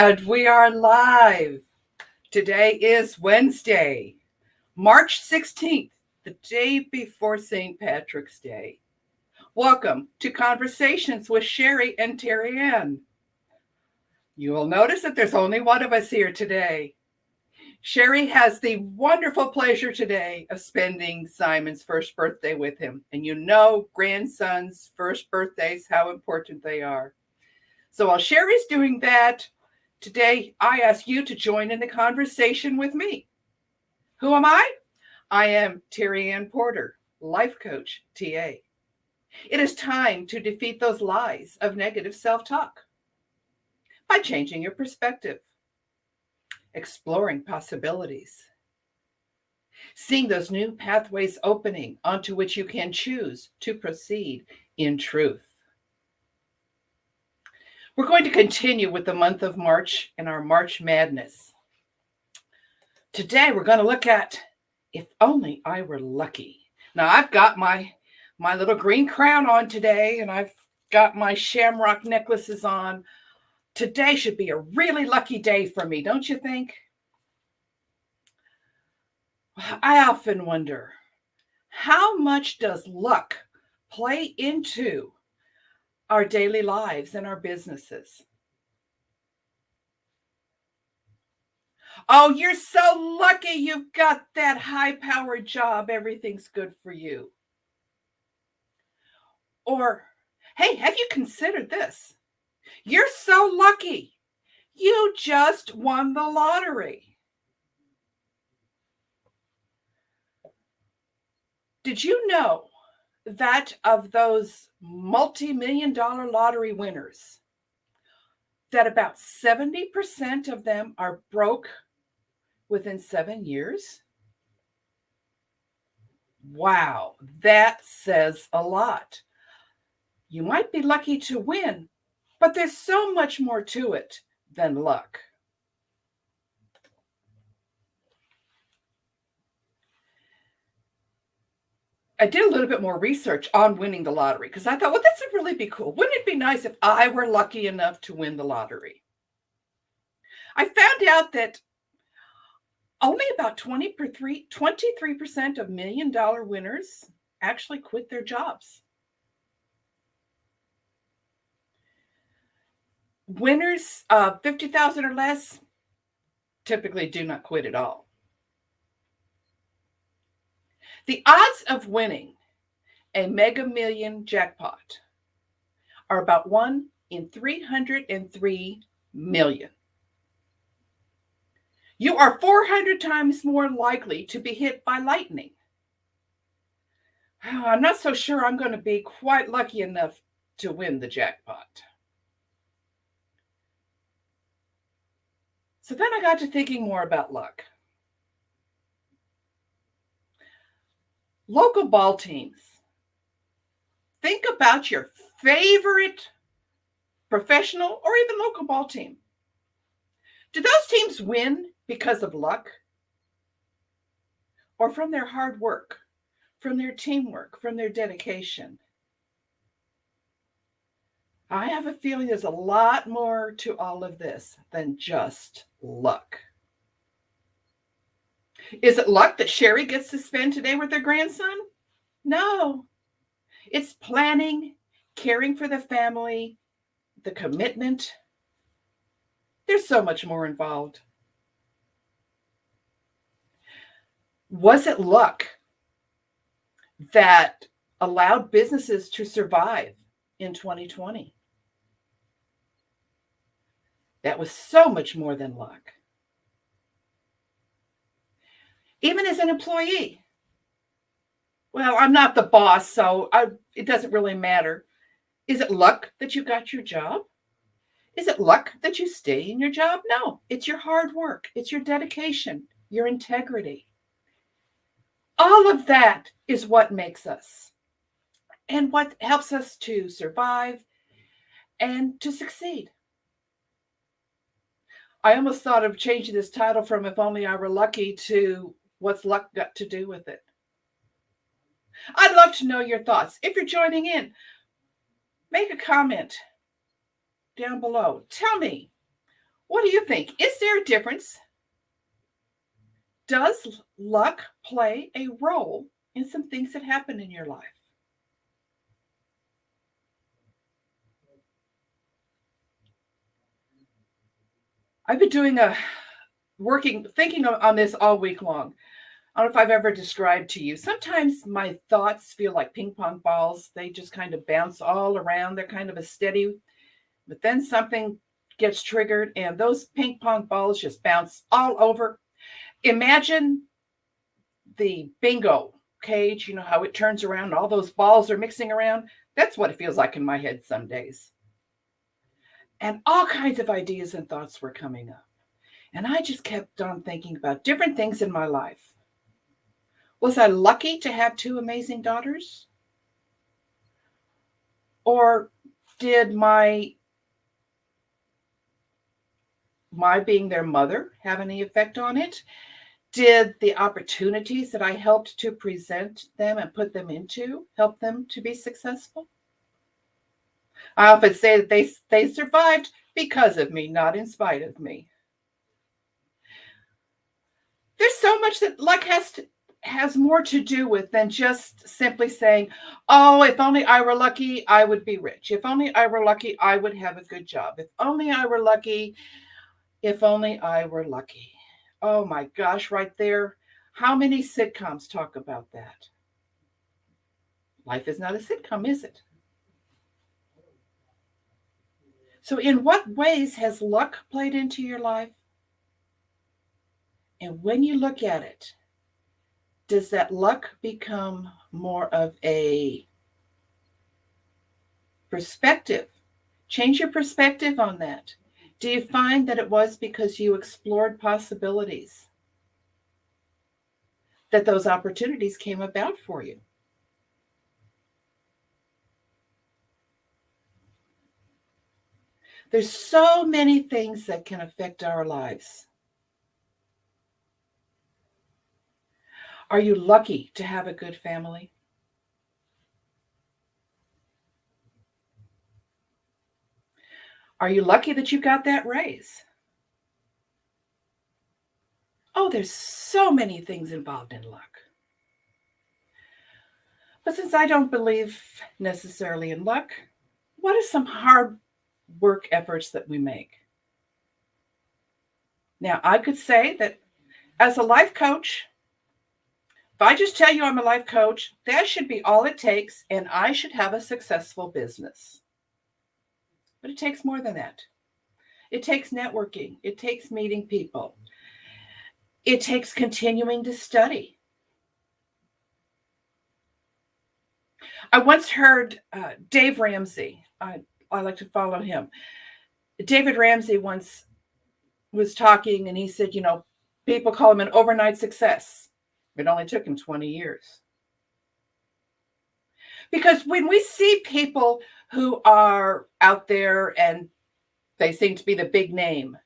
And we are live. Today is Wednesday, March 16th, the day before St. Patrick's Day. Welcome to Conversations with Sherry and Terry Ann. You will notice that there's only one of us here today. Sherry has the wonderful pleasure today of spending Simon's first birthday with him. And you know grandsons' first birthdays, how important they are. So while Sherry's doing that, today I ask you to join in the conversation with me. Who am I? I am Terry Ann Porter, life coach, TA. It is time to defeat those lies of negative self-talk by changing your perspective, exploring possibilities, seeing those new pathways opening onto which you can choose to proceed in truth. We're going to continue with the month of March and our March Madness. Today, we're going to look at If Only I Were Lucky. Now, I've got my little green crown on today, and I've got my shamrock necklaces on. Today should be a really lucky day for me, don't you think? I often wonder, how much does luck play into our daily lives and our businesses? Oh, you're so lucky you've got that high-powered job. Everything's good for you. Or, hey, have you considered this? You're so lucky. You just won the lottery. Did you know that of those multi-million-dollar lottery winners, that about 70% of them are broke within 7 years? Wow, that says a lot. You might be lucky to win, but there's so much more to it than luck. I did a little bit more research on winning the lottery because I thought, well, this would really be cool. Wouldn't it be nice if I were lucky enough to win the lottery? I found out that only about 23% of million-dollar winners actually quit their jobs. Winners of 50,000 or less typically do not quit at all. The odds of winning a Mega Million jackpot are about 1 in 303 million. You are 400 times more likely to be hit by lightning. I'm not so sure I'm going to be quite lucky enough to win the jackpot. So then I got to thinking more about luck. Local ball teams. Think about your favorite professional or even local ball team. Do those teams win because of luck? Or from their hard work, from their teamwork, from their dedication? I have a feeling there's a lot more to all of this than just luck. Is it luck that Sherry gets to spend today with her grandson? No. It's planning, caring for the family, the commitment. There's so much more involved. Was it luck that allowed businesses to survive in 2020? That was so much more than luck. Even as an employee. Well, I'm not the boss, so it doesn't really matter. Is it luck that you got your job? Is it luck that you stay in your job? No, it's your hard work. It's your dedication, your integrity. All of that is what makes us and what helps us to survive and to succeed. I almost thought of changing this title from If Only I Were Lucky to What's Luck Got to Do with It? I'd love to know your thoughts. If you're joining in, make a comment down below. Tell me, What do you think? Is there a difference? Does luck play a role in some things that happen in your life? I've been thinking on this all week long. I don't know if I've ever described to you. Sometimes my thoughts feel like ping pong balls. They just kind of bounce all around. They're kind of a steady, but then something gets triggered and those ping pong balls just bounce all over. Imagine the bingo cage, you know how it turns around and all those balls are mixing around. That's what it feels like in my head some days. And all kinds of ideas and thoughts were coming up. And I just kept on thinking about different things in my life. Was I lucky to have two amazing daughters? Or did my being their mother have any effect on it? Did the opportunities that I helped to present them and put them into help them to be successful? I often say that they survived because of me, not in spite of me. There's so much that luck has more to do with than just simply saying, oh, if only I were lucky, I would be rich. If only I were lucky, I would have a good job. If only I were lucky, if only I were lucky. Oh my gosh, right there. How many sitcoms talk about that? Life is not a sitcom, is it? So, in what ways has luck played into your life? And when you look at it, does that luck become more of a perspective? Change your perspective on that. Do you find that it was because you explored possibilities that those opportunities came about for you? There's so many things that can affect our lives. Are you lucky to have a good family? Are you lucky that you got that raise? Oh, there's so many things involved in luck. But since I don't believe necessarily in luck, what are some hard work efforts that we make? Now, I could say that as a life coach, if I just tell you I'm a life coach, that should be all it takes, and I should have a successful business. But it takes more than that. It takes networking, it takes meeting people, it takes continuing to study. I once heard Dave Ramsey. I like to follow him. David Ramsey once was talking and he said, people call him an overnight success. It only took him 20 years. Because when we see people who are out there and they seem to be the big name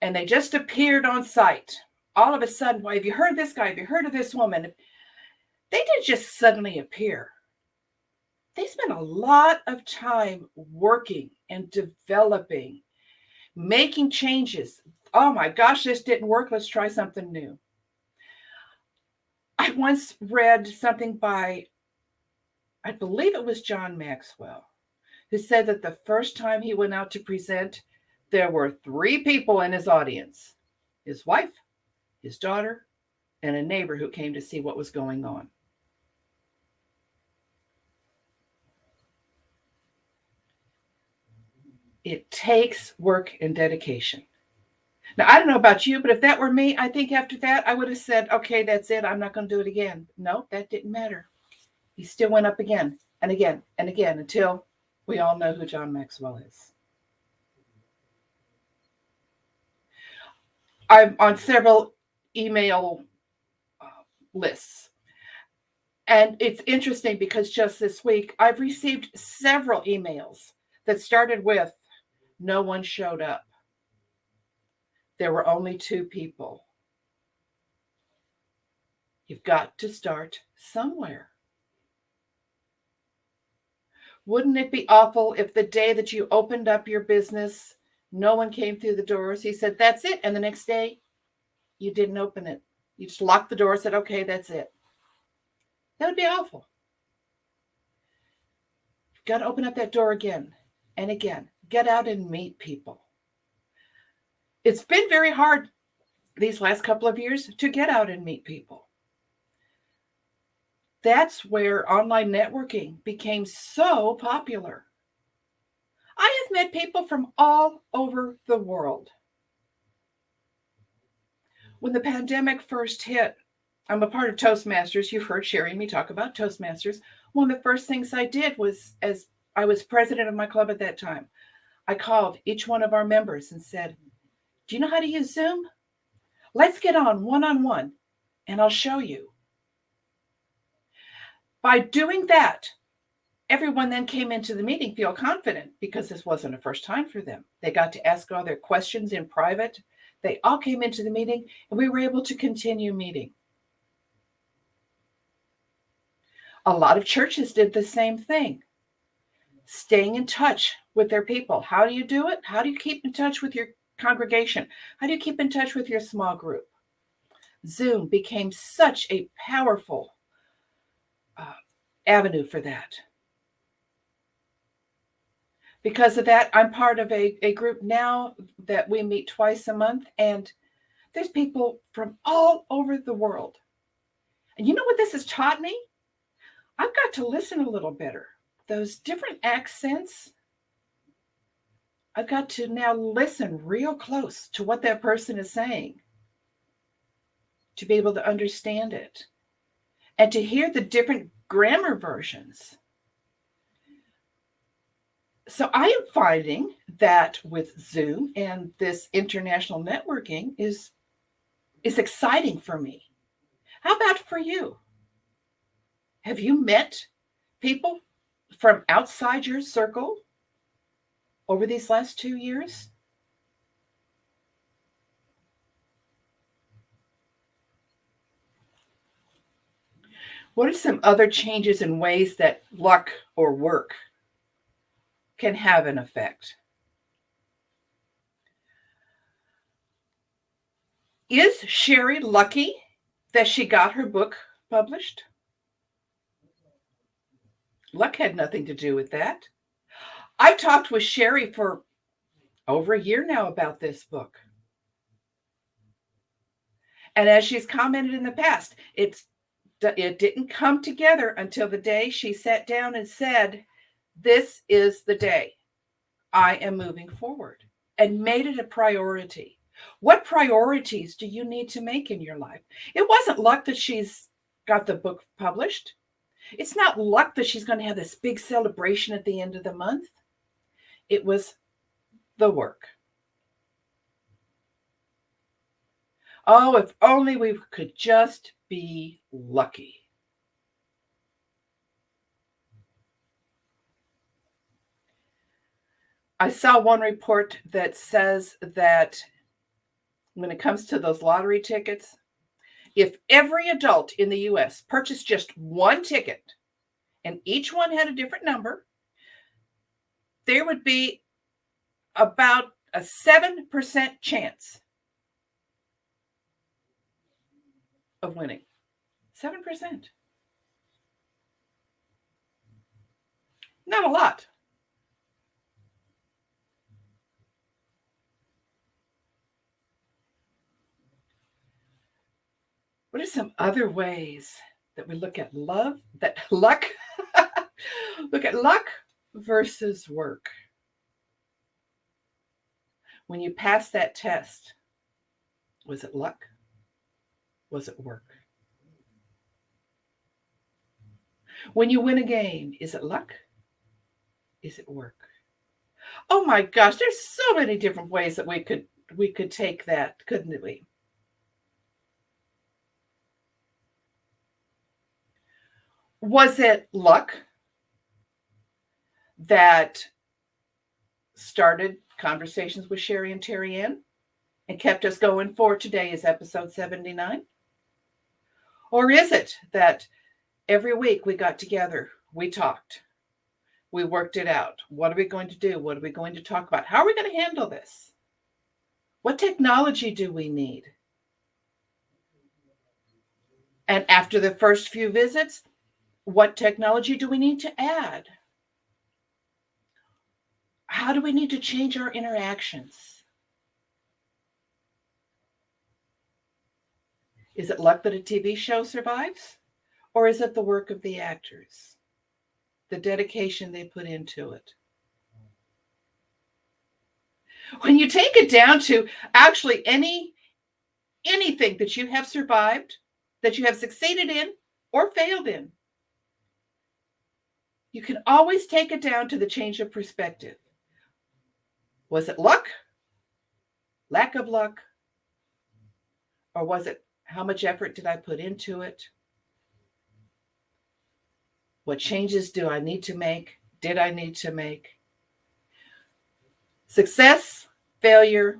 and they just appeared on site, all of a sudden, well, have you heard this guy? Have you heard of this woman? They didn't just suddenly appear. They spent a lot of time working and developing, making changes. Oh my gosh, this didn't work. Let's try something new. I once read something by, I believe it was John Maxwell, who said that the first time he went out to present, there were 3 people in his audience: his wife, his daughter, and a neighbor who came to see what was going on. It takes work and dedication. Now, I don't know about you, but if that were me, I think after that, I would have said, okay, that's it. I'm not going to do it again. No, that didn't matter. He still went up again and again and again until we all know who John Maxwell is. I'm on several email lists. And it's interesting because just this week, I've received several emails that started with, no one showed up. There were only 2 people. You've got to start somewhere. Wouldn't it be awful if the day that you opened up your business, No one came through the doors. He said, that's it. And the next day, you didn't open it. You just locked the door, said, okay, that's it. That would be awful. You've got to open up that door again and again. Get out and meet people. It's been very hard these last couple of years to get out and meet people. That's where online networking became so popular. I have met people from all over the world. When the pandemic first hit, I'm a part of Toastmasters. You've heard Sherry and me talk about Toastmasters. One of the first things I did was, as I was president of my club at that time, I called each one of our members and said, do you know how to use Zoom? Let's get on one-on-one and I'll show you. By doing that, everyone then came into the meeting feel confident because this wasn't a first time for them. They got to ask all their questions in private. They all came into the meeting and we were able to continue meeting. A lot of churches did the same thing. Staying in touch with their people. How do you do it? How do you keep in touch with your congregation? How do you keep in touch with your small group? Zoom became such a powerful avenue for that. Because of that, I'm part of a group now that we meet twice a month, and there's people from all over the world. And you know what this has taught me? I've got to listen a little better. Those different accents, I've got to now listen real close to what that person is saying to be able to understand it and to hear the different grammar versions. So I am finding that with Zoom and this international networking is exciting for me. How about for you? Have you met people from outside your circle over these last 2 years? What are some other changes in ways that luck or work can have an effect? Is Sherry lucky that she got her book published? Luck had nothing to do with that. I've talked with Sherry for over a year now about this book. And as she's commented in the past, it didn't come together until the day she sat down and said, this is the day I am moving forward, and made it a priority. What priorities do you need to make in your life? It wasn't luck that she's got the book published. It's not luck that she's going to have this big celebration at the end of the month. It was the work. Oh, if only we could just be lucky. I saw one report that says that when it comes to those lottery tickets, if every adult in the US purchased just one ticket and each one had a different number, there would be about a 7% chance of winning. 7%. Not a lot. What are some other ways that we look at luck look at luck versus work? When you pass that test, was it luck? Was it work? When you win a game, is it luck? Is it work? Oh my gosh, there's so many different ways that we could take that, couldn't we? Was it luck that started Conversations with Sherry and Terry Ann and kept us going for today is episode 79? Or is it that every week we got together, we talked, We worked it out. What are we going to do? What are we going to talk about? How are we going to handle this? What technology do we need? And after the first few visits, what technology do we need to add? How do we need to change our interactions? Is it luck that a TV show survives? Or is it the work of the actors? The dedication they put into it? When you take it down to actually anything that you have survived, that you have succeeded in or failed in, you can always take it down to the change of perspective. Was it luck? Lack of luck? Or was it how much effort did I put into it? What changes do I need to make? Did I need to make? Success, failure,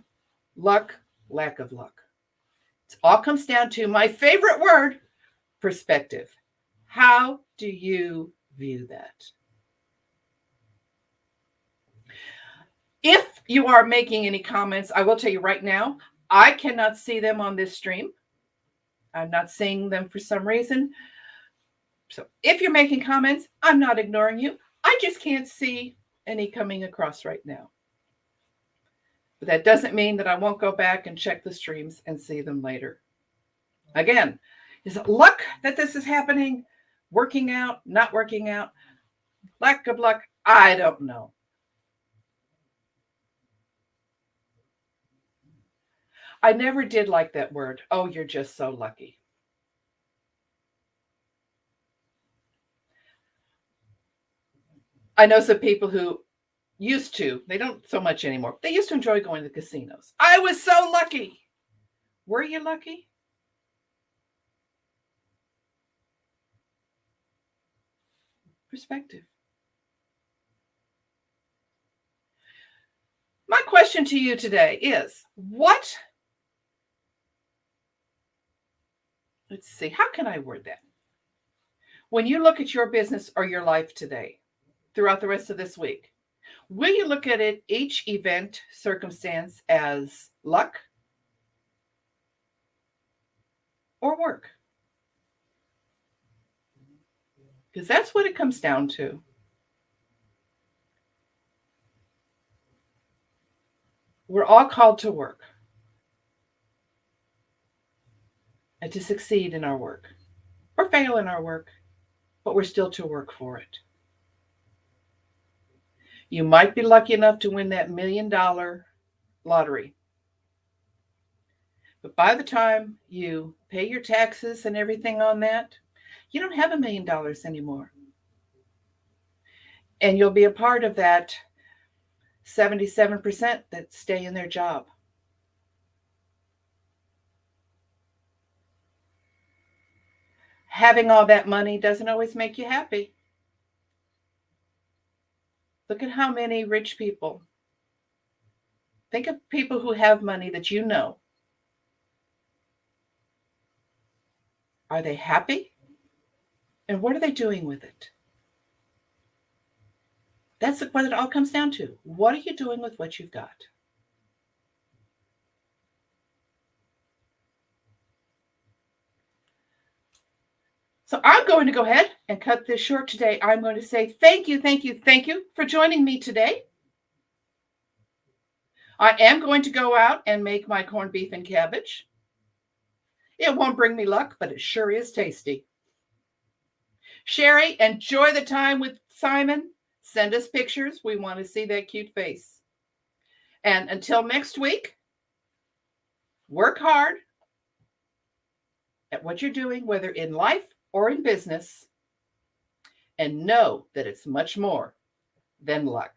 luck, lack of luck. It all comes down to my favorite word, perspective. How do you view that? If you are making any comments, I will tell you right now, I cannot see them on this stream. I'm not seeing them for some reason. So if you're making comments, I'm not ignoring you. I just can't see any coming across right now. But that doesn't mean that I won't go back and check the streams and see them later. Again, is it luck that this is happening? Working out, not working out? Lack of luck? I don't know. I never did like that word. Oh, you're just so lucky. I know some people who used to, they don't so much anymore. They used to enjoy going to casinos. I was so lucky. Were you lucky? Perspective. My question to you today is, let's see, how can I word that? When you look at your business or your life today, throughout the rest of this week, will you look at it, each event, circumstance, as luck or work? Because that's what it comes down to. We're all called to work and to succeed in our work or fail in our work, but we're still to work for it. You might be lucky enough to win that $1 million lottery. But by the time you pay your taxes and everything on that, you don't have $1 million anymore. And you'll be a part of that 77% that stay in their job. Having all that money doesn't always make you happy. Look at how many rich people. Think of people who have money that you know. Are they happy? And what are they doing with it? That's what it all comes down to. What are you doing with what you've got? So I'm going to go ahead and cut this short today. I'm going to say thank you for joining me today. I am going to go out and make my corned beef and cabbage. It won't bring me luck, but it sure is tasty. Sherry, enjoy the time with Simon. Send us pictures. We want to see that cute face. And until next week, work hard at what you're doing, whether in life or in business, and know that it's much more than luck.